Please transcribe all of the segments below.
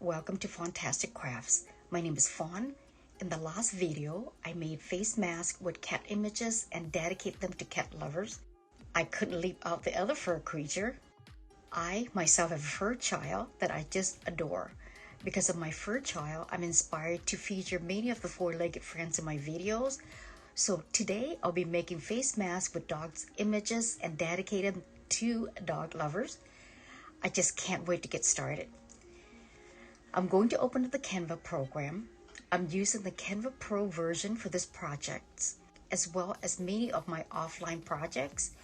Welcome to Fantastic Crafts. My name is Fawn. In the last video, I made face masks with cat images and dedicated them to cat lovers. I couldn't leave out the other fur creature. I myself have a fur child that I just adore. Because of my fur child, I'm inspired to feature many of the four-legged friends in my videos. So today, I'll be making face masks with dogs' images and dedicated to dog lovers. I just can't wait to get started. I'm going to open up the Canva program. I'm using the Canva Pro version for this project, as well as many of my offline projects.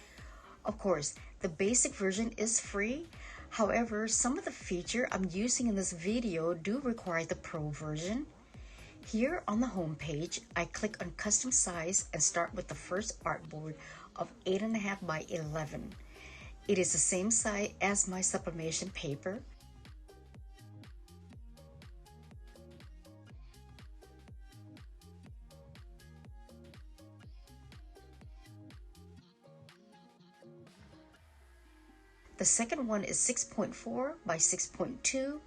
Of course, the basic version is free. However, some of the features I'm using in this video do require the Pro version. Here on the home page, I click on custom size and start with the first artboard of 8.5 by 11. It is the same size as my sublimation paper. The second one is 6.4 by 6.2.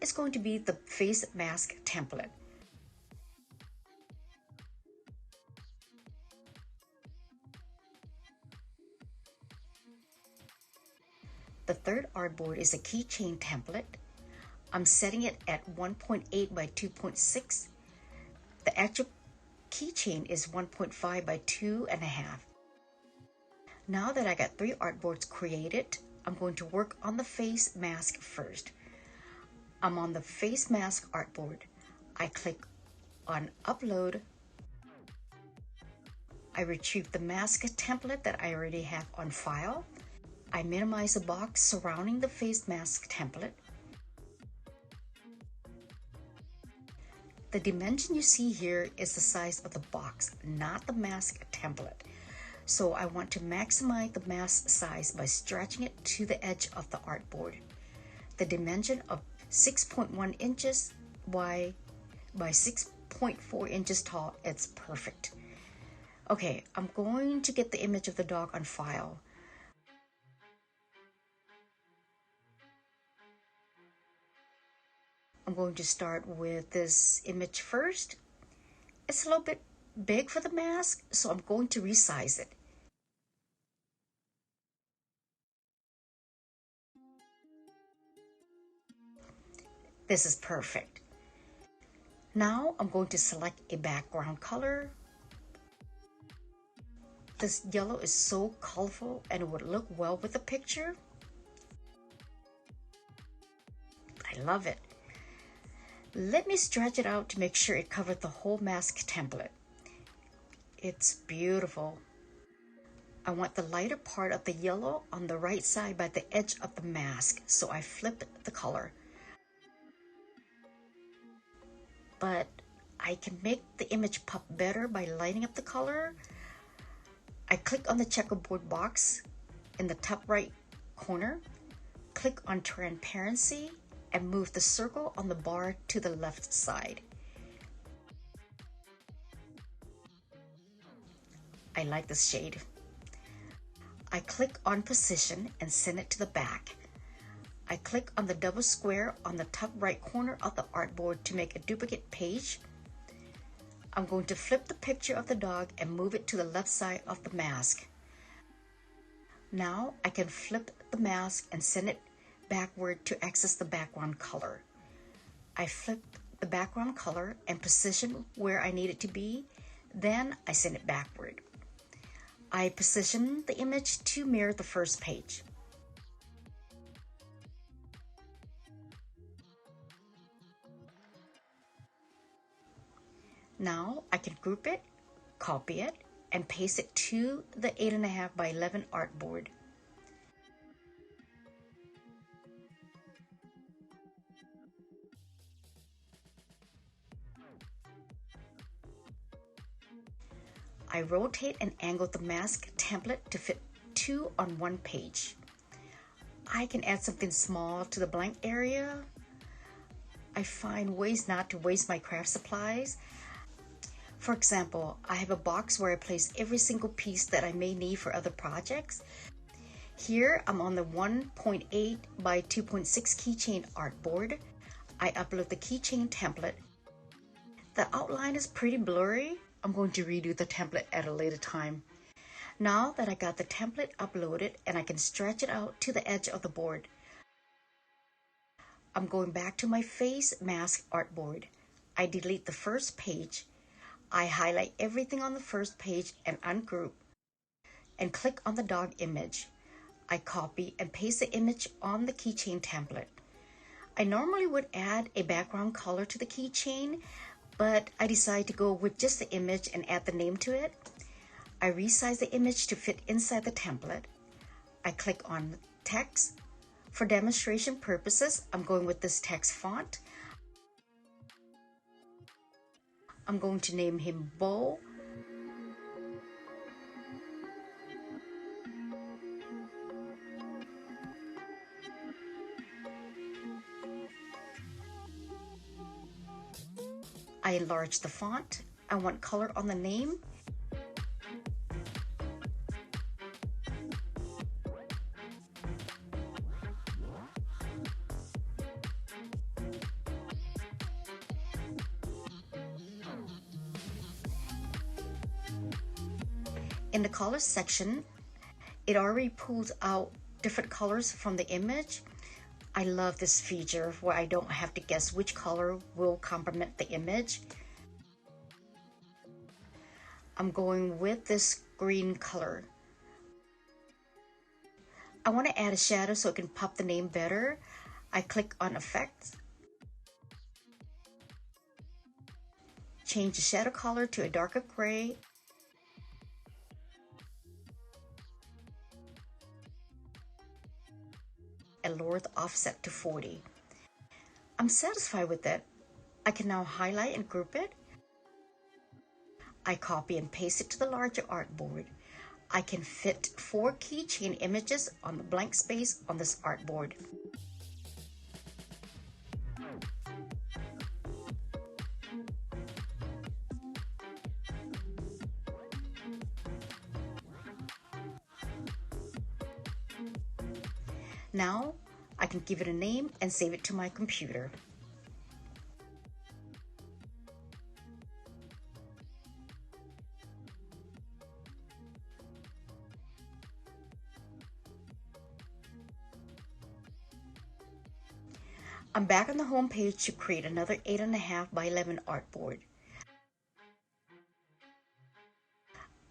It's going to be the face mask template. The third artboard is a keychain template. I'm setting it at 1.8 by 2.6. The actual keychain is 1.5 by 2.5. Now that I got 3 artboards created, I'm going to work on the face mask first. I'm on the face mask artboard. I click on upload. I retrieve the mask template that I already have on file. I minimize the box surrounding the face mask template. The dimension you see here is the size of the box, not the mask template. So I want to maximize the mask size by stretching it to the edge of the artboard. The dimension of 6.1 inches wide by 6.4 inches tall, it's perfect. Okay, I'm going to get the image of the dog on file. I'm going to start with this image first. It's a little bit big for the mask, so I'm going to resize it. This is perfect. Now I'm going to select a background color. This yellow is so colorful and it would look well with the picture. I love it. Let me stretch it out to make sure it covers the whole mask template. It's beautiful. I want the lighter part of the yellow on the right side by the edge of the mask, so I flipped the color. But I can make the image pop better by lighting up the color. I click on the checkerboard box in the top right corner, click on transparency, and move the circle on the bar to the left side. I like this shade. I click on position and send it to the back. I click on the double square on the top right corner of the artboard to make a duplicate page. I'm going to flip the picture of the dog and move it to the left side of the mask. Now I can flip the mask and send it backward to access the background color. I flip the background color and position where I need it to be, then I send it backward. I position the image to mirror the first page. Now I can group it, copy it, and paste it to the 8.5 by 11 artboard. I rotate and angle the mask template to fit 2 on 1 page. I can add something small to the blank area. I find ways not to waste my craft supplies. For example, I have a box where I place every single piece that I may need for other projects. Here, I'm on the 1.8 by 2.6 keychain artboard. I upload the keychain template. The outline is pretty blurry. I'm going to redo the template at a later time. Now that I got the template uploaded and I can stretch it out to the edge of the board, I'm going back to my face mask artboard. I delete the first page. I highlight everything on the first page and ungroup and click on the dog image. I copy and paste the image on the keychain template. I normally would add a background color to the keychain, but I decided to go with just the image and add the name to it. I resize the image to fit inside the template. I click on text. For demonstration purposes, I'm going with this text font. I'm going to name him Bo. I enlarge the font. I want color on the name. In the color section, it already pulls out different colors from the image. I love this feature where I don't have to guess which color will complement the image. I'm going with this green color. I want to add a shadow so it can pop the name better. I click on Effects. Change the shadow color to a darker gray. And lower the offset to 40. I'm satisfied with it. I can now highlight and group it. I copy and paste it to the larger artboard. I can fit 4 keychain images on the blank space on this artboard. Now, I can give it a name and save it to my computer. I'm back on the home page to create another 8.5 by 11 artboard.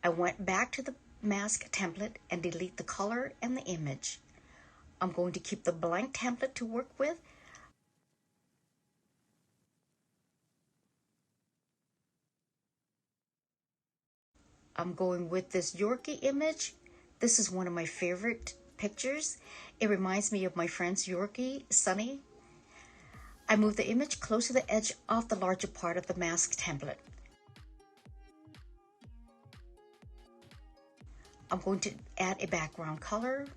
I went back to the mask template and delete the color and the image. I'm going to keep the blank template to work with. I'm going with this Yorkie image. This is one of my favorite pictures. It reminds me of my friend's Yorkie, Sunny. I move the image close to the edge of the larger part of the mask template. I'm going to add a background color.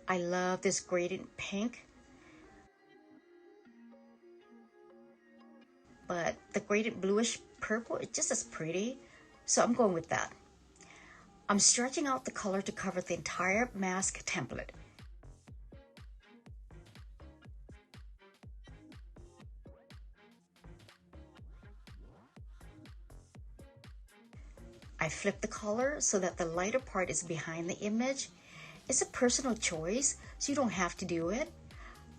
I love this gradient pink, but the gradient bluish purple is just as pretty, so I'm going with that. I'm stretching out the color to cover the entire mask template. I flip the color so that the lighter part is behind the image. It's a personal choice, so you don't have to do it.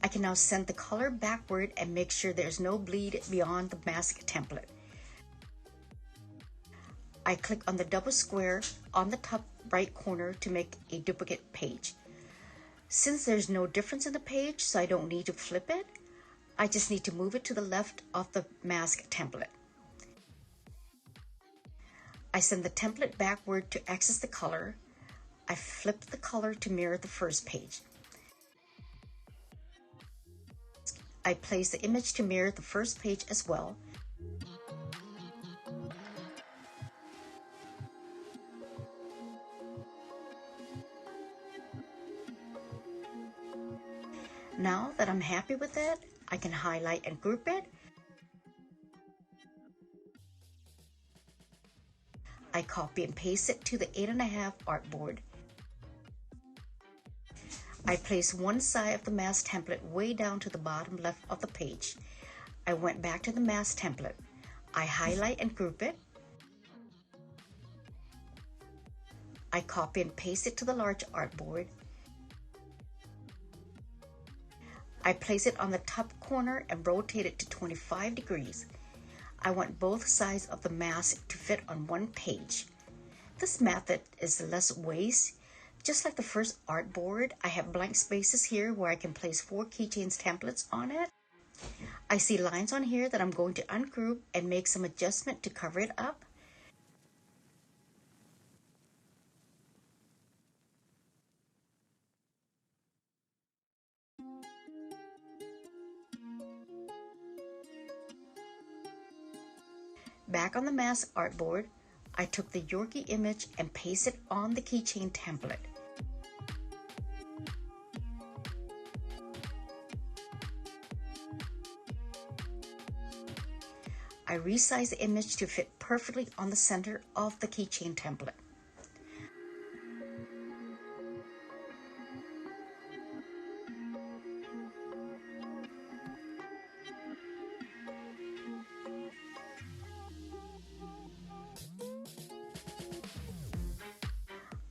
I can now send the color backward and make sure there's no bleed beyond the mask template. I click on the double square on the top right corner to make a duplicate page. Since there's no difference in the page, so I don't need to flip it, I just need to move it to the left of the mask template. I send the template backward to access the color. I flip the color to mirror the first page. I place the image to mirror the first page as well. Now that I'm happy with it, I can highlight and group it. I copy and paste it to the 8.5 artboard. I placed one side of the mask template way down to the bottom left of the page. I went back to the mask template. I highlight and group it. I copy and paste it to the large artboard. I place it on the top corner and rotate it to 25 degrees. I want both sides of the mask to fit on one page. This method is less waste. Just like the first artboard, I have blank spaces here where I can place 4 keychains templates on it. I see lines on here that I'm going to ungroup and make some adjustment to cover it up. Back on the mask artboard, I took the Yorkie image and pasted on the keychain template. I resized the image to fit perfectly on the center of the keychain template.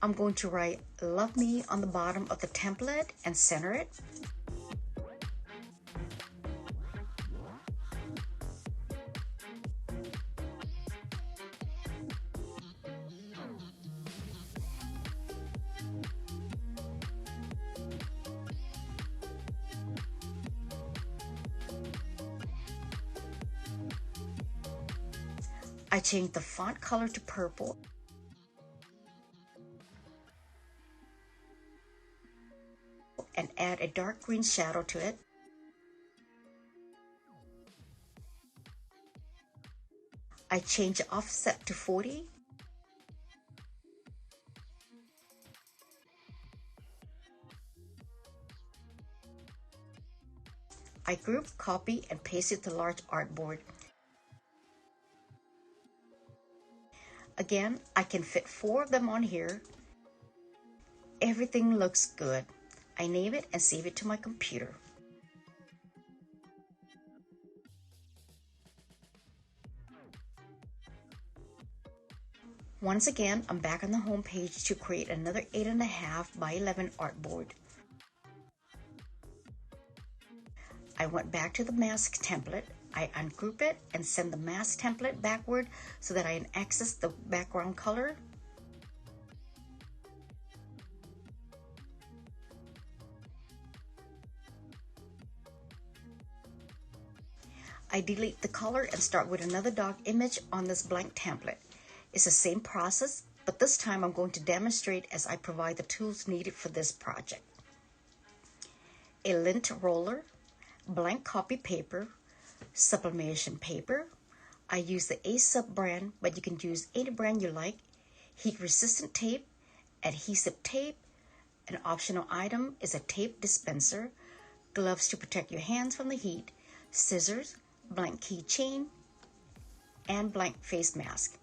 I'm going to write "Love Me" on the bottom of the template and center it. I changed the font color to purple and add a dark green shadow to it. I changed the offset to 40. I group, copy, and paste it to the large artboard. Again, I can fit 4 of them on here. Everything looks good. I name it and save it to my computer. Once again, I'm back on the home page to create another 8.5 by 11 artboard. I went back to the mask template. I ungroup it and send the mask template backward so that I can access the background color. I delete the color and start with another dog image on this blank template. It's the same process, but this time I'm going to demonstrate as I provide the tools needed for this project. A lint roller, blank copy paper, sublimation paper. I use the A-Sub brand, but you can use any brand you like. Heat-resistant tape, adhesive tape. An optional item is a tape dispenser, gloves to protect your hands from the heat, scissors, blank keychain, and blank face mask.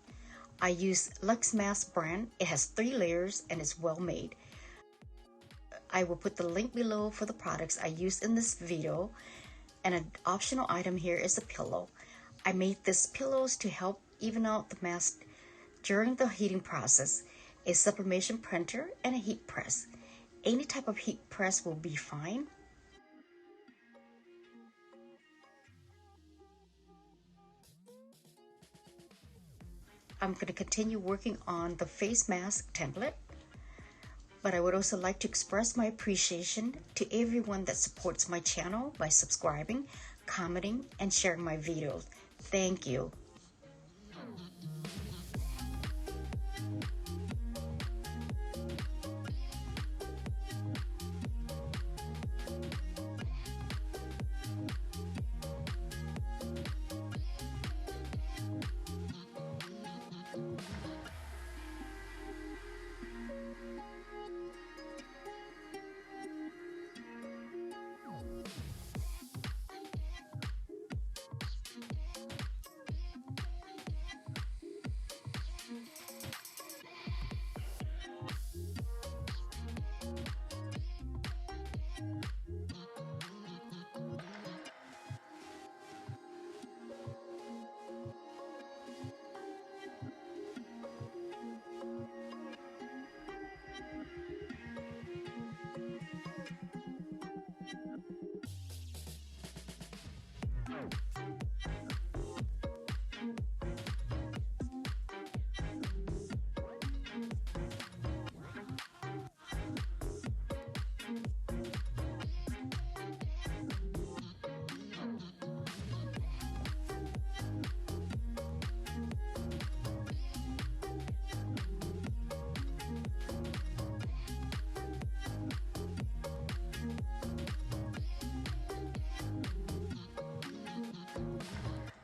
I use Lux Mask brand. It has 3 layers and is well made. I will put the link below for the products I used in this video. And an optional item here is a pillow. I made these pillows to help even out the mask during the heating process. A sublimation printer and a heat press. Any type of heat press will be fine. I'm going to continue working on the face mask template. But I would also like to express my appreciation to everyone that supports my channel by subscribing, commenting, and sharing my videos. Thank you.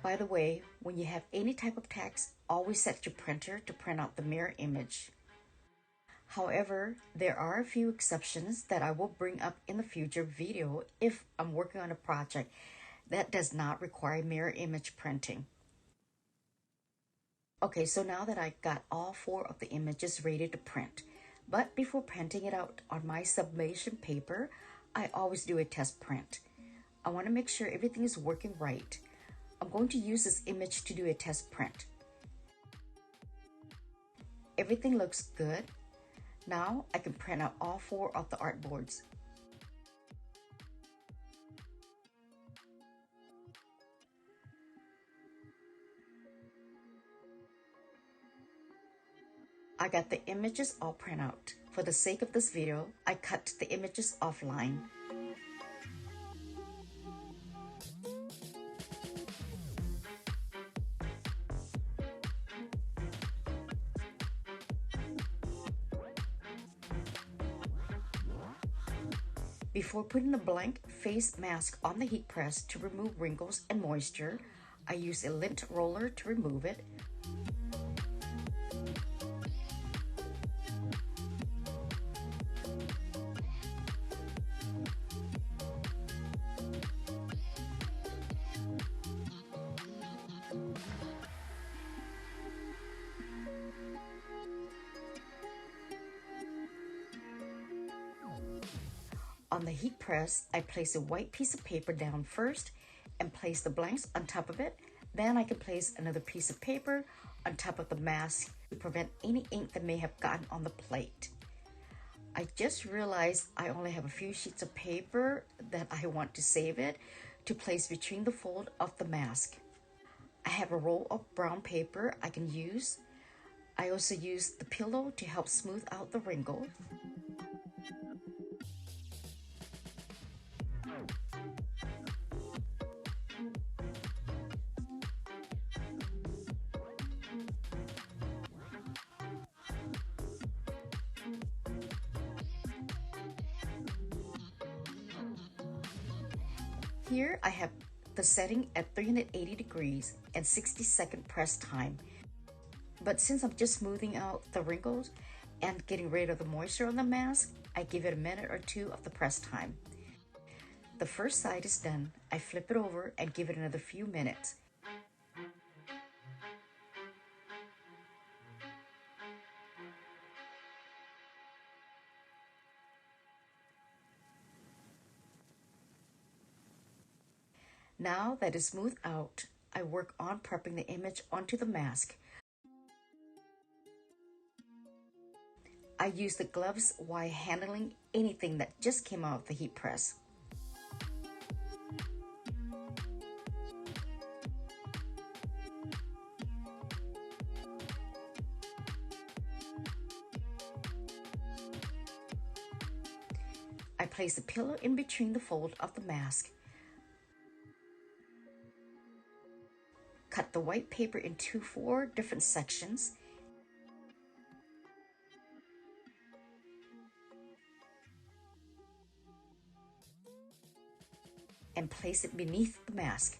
By the way, when you have any type of text, always set your printer to print out the mirror image. However, there are a few exceptions that I will bring up in the future video if I'm working on a project that does not require mirror image printing. Okay, so now that I got all 4 of the images ready to print, but before printing it out on my sublimation paper, I always do a test print. I want to make sure everything is working right. I'm going to use this image to do a test print. Everything looks good. Now I can print out all 4 of the artboards. I got the images all print out. For the sake of this video, I cut the images offline. Before putting the blank face mask on the heat press to remove wrinkles and moisture, I use a lint roller to remove it. On the heat press, I place a white piece of paper down first and place the blanks on top of it. Then I can place another piece of paper on top of the mask to prevent any ink that may have gotten on the plate. I just realized I only have a few sheets of paper that I want to save it to place between the fold of the mask. I have a roll of brown paper I can use. I also use the pillow to help smooth out the wrinkle. Here I have the setting at 380 degrees and 60-second press time. But since I'm just smoothing out the wrinkles and getting rid of the moisture on the mask, I give it a minute or 2 of the press time. The first side is done. I flip it over and give it another few minutes. Now that it's smoothed out, I work on prepping the image onto the mask. I use the gloves while handling anything that just came out of the heat press. I place the pillow in between the fold of the mask. Cut the white paper into 4 different sections. And place it beneath the mask.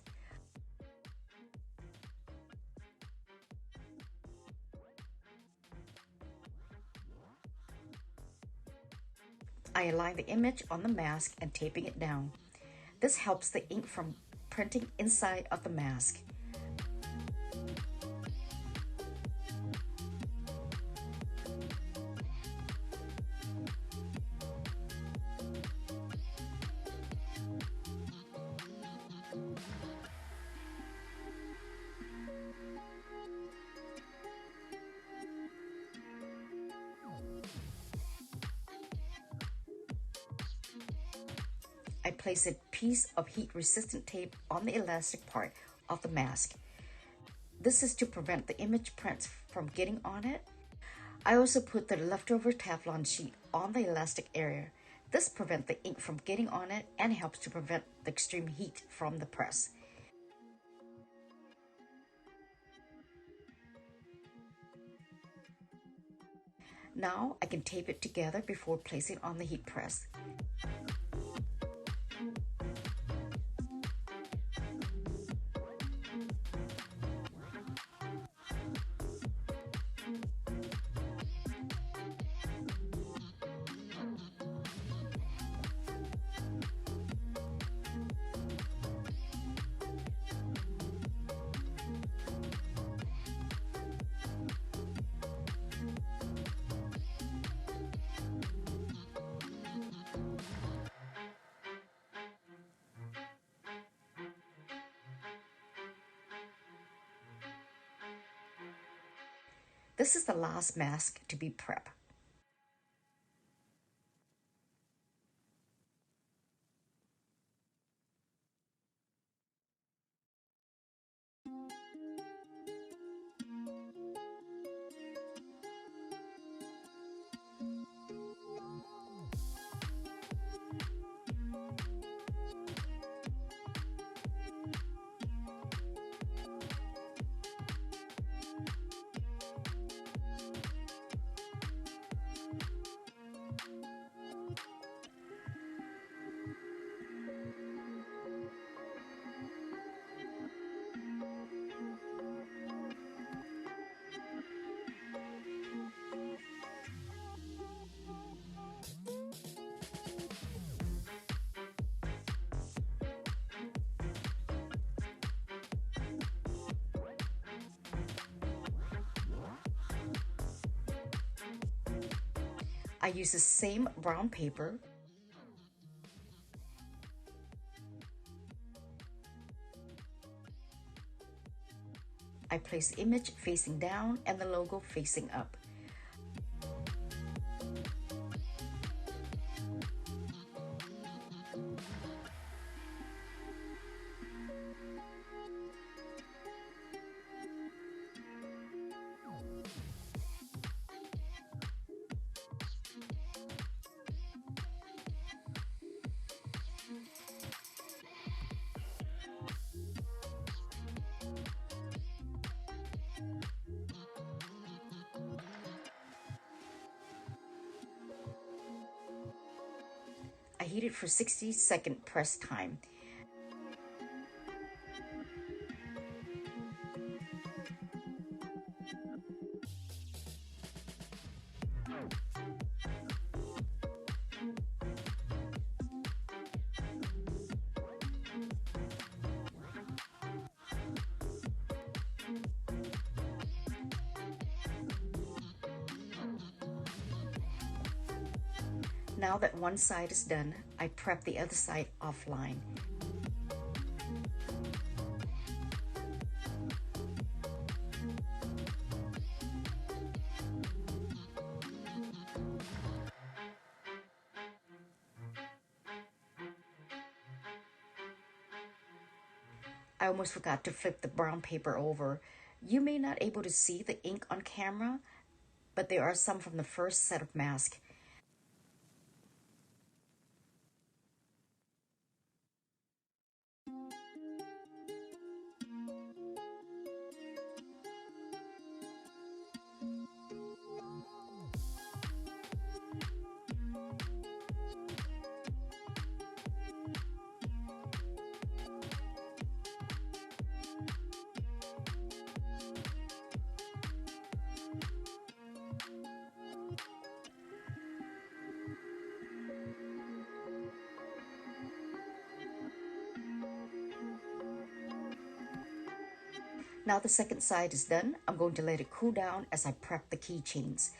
I align the image on the mask and taping it down. This helps the ink from printing inside of the mask. I place a piece of heat-resistant tape on the elastic part of the mask. This is to prevent the image prints from getting on it. I also put the leftover Teflon sheet on the elastic area. This prevents the ink from getting on it and helps to prevent the extreme heat from the press. Now I can tape it together before placing on the heat press. This is the last mask to be prepped. I use the same brown paper. I place the image facing down and the logo facing up. I heat it for 60-second press time. Now that one side is done, I prep the other side offline. I almost forgot to flip the brown paper over. You may not able to see the ink on camera, but there are some from the first set of masks. Now the second side is done. I'm going to let it cool down as I prep the keychains.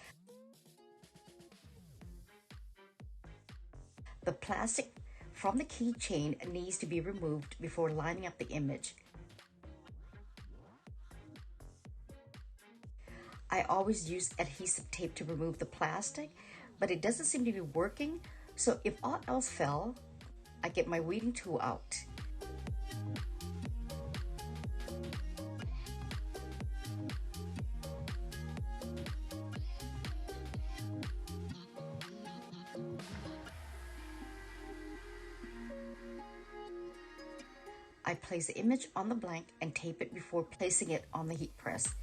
The plastic from the keychain needs to be removed before lining up the image. I always use adhesive tape to remove the plastic, but it doesn't seem to be working, so if all else fell, I get my weeding tool out. I place the image on the blank and tape it before placing it on the heat press.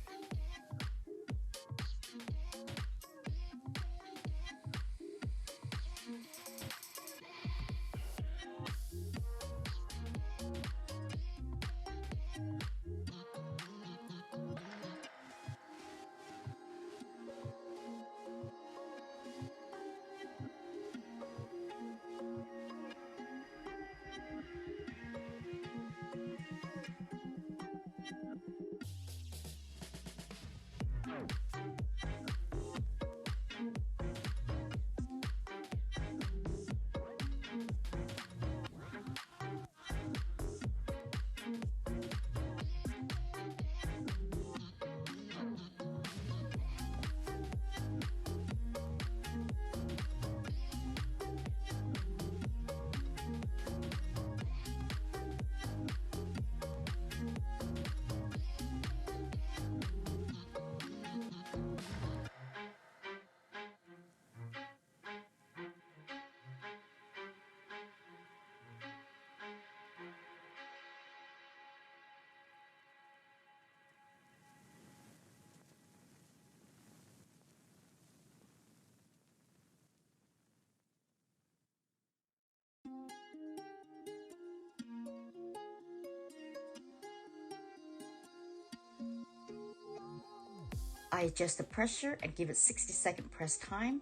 I adjust the pressure and give it 60-second press time.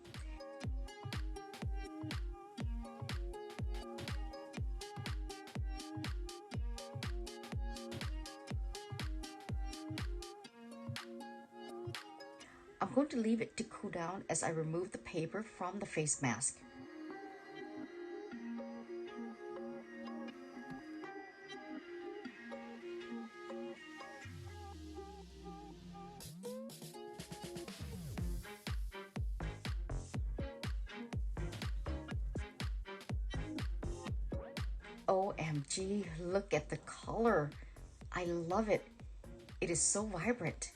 I'm going to leave it to cool down as I remove the paper from the face mask. OMG, look at the color. I love it. It is so vibrant.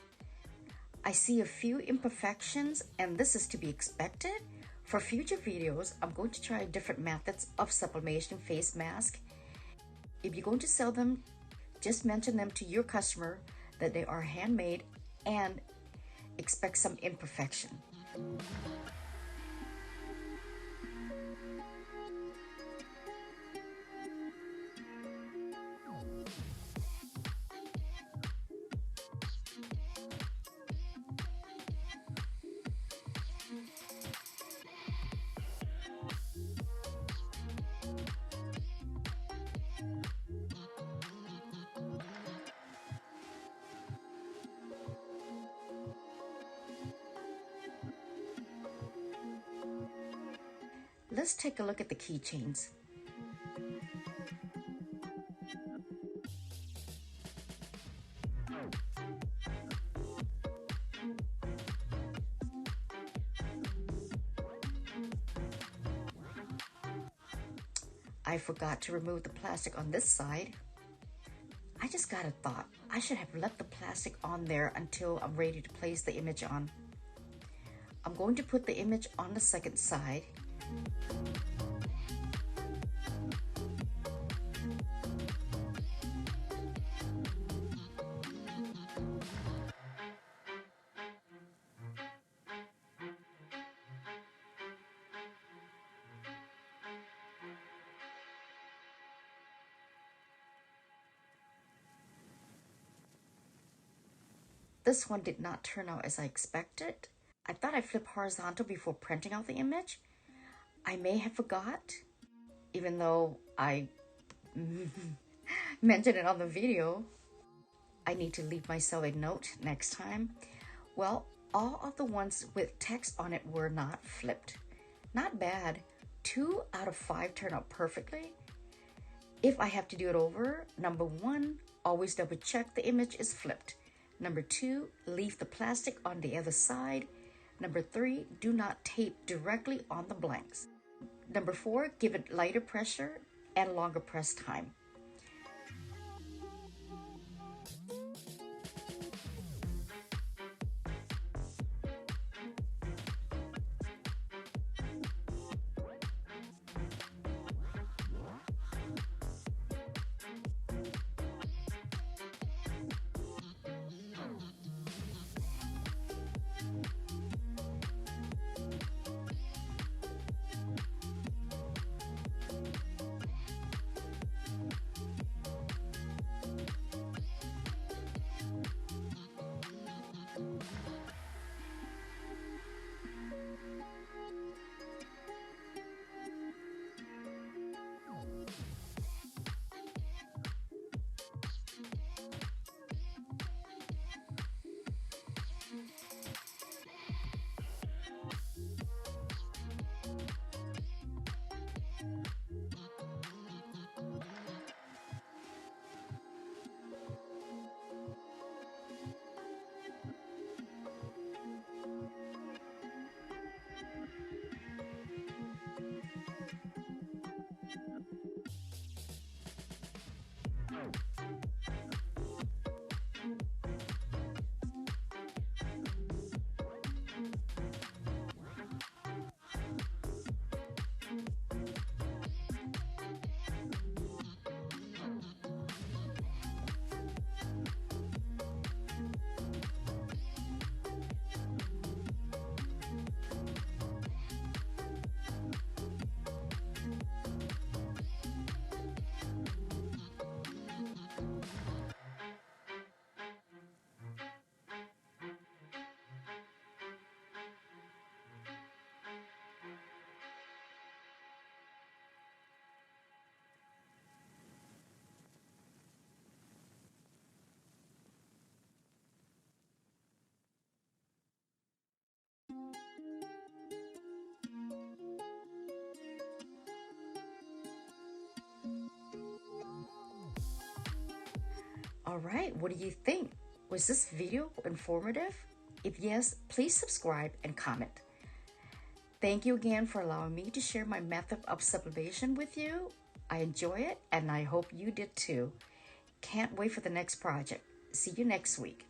I see a few imperfections, and this is to be expected. For future videos, I'm going to try different methods of sublimation face mask. If you're going to sell them, just mention them to your customer that they are handmade and expect some imperfection. Let's take a look at the keychains. I forgot to remove the plastic on this side. I just got a thought. I should have left the plastic on there until I'm ready to place the image on. I'm going to put the image on the second side. This one did not turn out as I expected. I thought I flipped horizontal before printing out the image. I may have forgot, even though I mentioned it on the video. I need to leave myself a note next time. Well, all of the ones with text on it were not flipped. Not bad. 2 out of 5 turned out perfectly. If I have to do it over, number 1, always double check the image is flipped. Number 2, leave the plastic on the other side. Number 3, do not tape directly on the blanks. Number 4, give it lighter pressure and longer press time. All right, what do you think? Was this video informative? If yes, please subscribe and comment. Thank you again for allowing me to share my method of sublimation with you. I enjoy it and I hope you did too. Can't wait for the next project. See you next week.